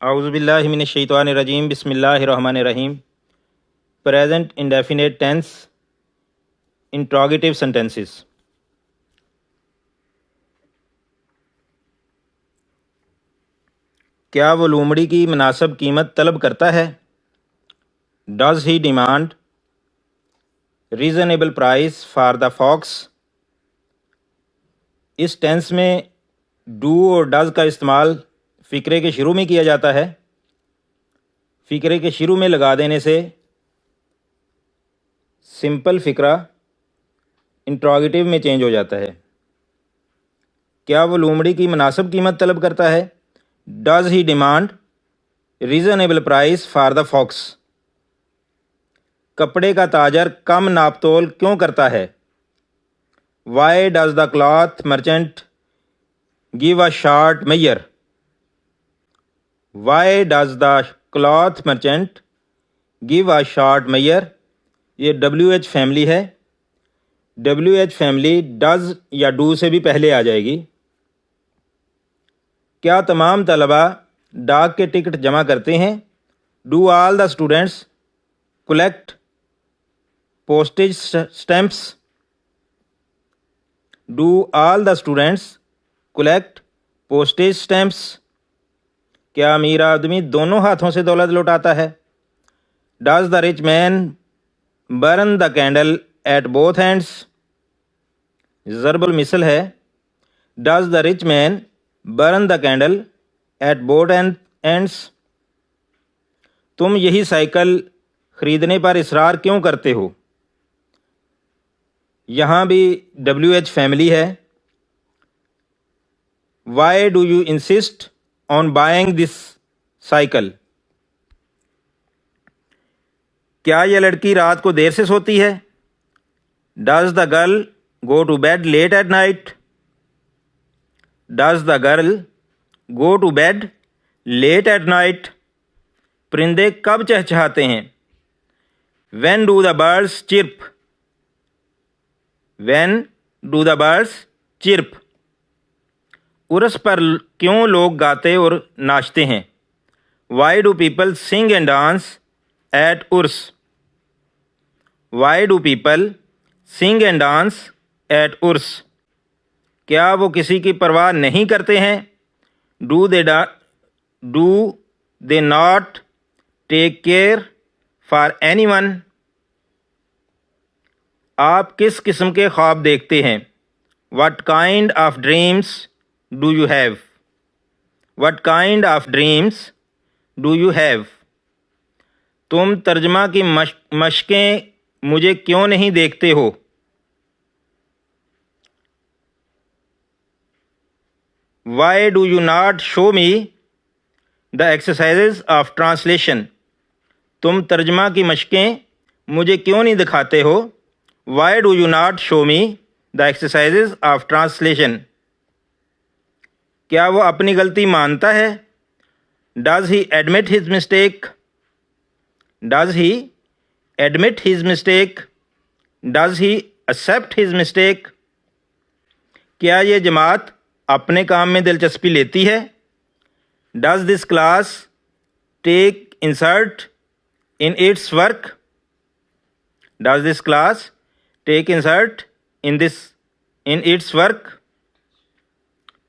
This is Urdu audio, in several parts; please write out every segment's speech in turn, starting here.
اعوذ باللہ من الشیطان الرجیم بسم اللہ الرحمن الرحیم۔ Present indefinite tense interrogative sentences. کیا وہ لومڑی کی مناسب قیمت طلب کرتا ہے؟ Does he demand reasonable price for the fox? اس ٹینس میں ڈو اور ڈز کا استعمال فقرے کے شروع میں کیا جاتا ہے۔ فقرے کے شروع میں لگا دینے سے سمپل فقرہ انٹروگیٹیو میں چینج ہو جاتا ہے۔ کیا وہ لومڑی کی مناسب قیمت طلب کرتا ہے؟ Does he demand reasonable price for the fox? کپڑے کا تاجر کم ناپ تول کیوں کرتا ہے؟ Why does the cloth merchant give a short measure? Why does the cloth merchant give a short measure? یہ ڈبلیو ایچ فیملی ہے۔ ڈبلیو ایچ فیملی ڈز یا ڈو سے بھی پہلے آ جائے گی۔ کیا تمام طلباء ڈاک کے ٹکٹ جمع کرتے ہیں؟ Do all the students collect postage stamps؟ Do all the students collect postage stamps؟ کیا امیر آدمی دونوں ہاتھوں سے دولت لوٹاتا ہے؟ Does the rich man burn the candle at both hands? ضرب المثل ہے، does the rich man burn the candle at both ends? تم یہی سائیکل خریدنے پر اصرار کیوں کرتے ہو؟ یہاں بھی ڈبلیو ایچ فیملی ہے۔ Why do you insist on buying this cycle? کیا یہ لڑکی رات کو دیر سے سوتی ہے؟ Does the girl go to bed late at night? Does the girl go to bed late at night? پرندے کب چہچہاتے ہیں؟ When do the birds chirp? When do the birds chirp? عرس پر کیوں لوگ گاتے اور ناچتے ہیں؟ Why do people sing and dance at عرس؟ Why do people sing and dance at عرس؟ کیا وہ کسی کی پرواہ نہیں کرتے ہیں؟ Do they not take care for anyone? آپ کس قسم کے خواب دیکھتے ہیں؟ What kind of dreams do you have? What kind of dreams do you have? تم ترجمہ کی مشقیں مجھے کیوں نہیں دیکھتے ہو؟ Why do you not show me the exercises of translation? تم ترجمہ کی مشقیں مجھے کیوں نہیں دکھاتے ہو؟ Why do you not show me the exercises of translation? کیا وہ اپنی غلطی مانتا ہے؟ Does he admit his mistake? Does he admit his mistake? Does he accept his mistake? کیا یہ جماعت اپنے کام میں دلچسپی لیتی ہے؟ Does this class take interest in its work? Does this class take interest in its work?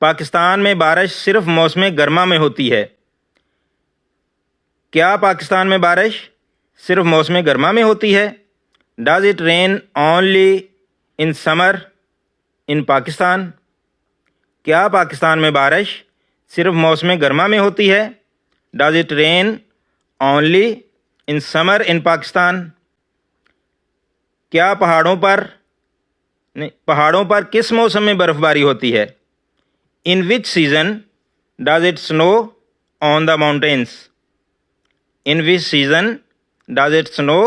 Pakistan میں بارش صرف موسم گرما میں ہوتی ہے۔ کیا پاکستان میں بارش صرف موسم گرما میں ہوتی ہے؟ Does it rain only in summer in Pakistan? کیا پاکستان میں بارش صرف موسم گرما میں ہوتی ہے؟ Does it rain only in summer in Pakistan? کیا پہاڑوں پر کس موسم میں برف باری ہوتی ہے؟ In which season does it snow on the mountains? In which season does it snow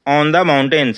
on the mountains?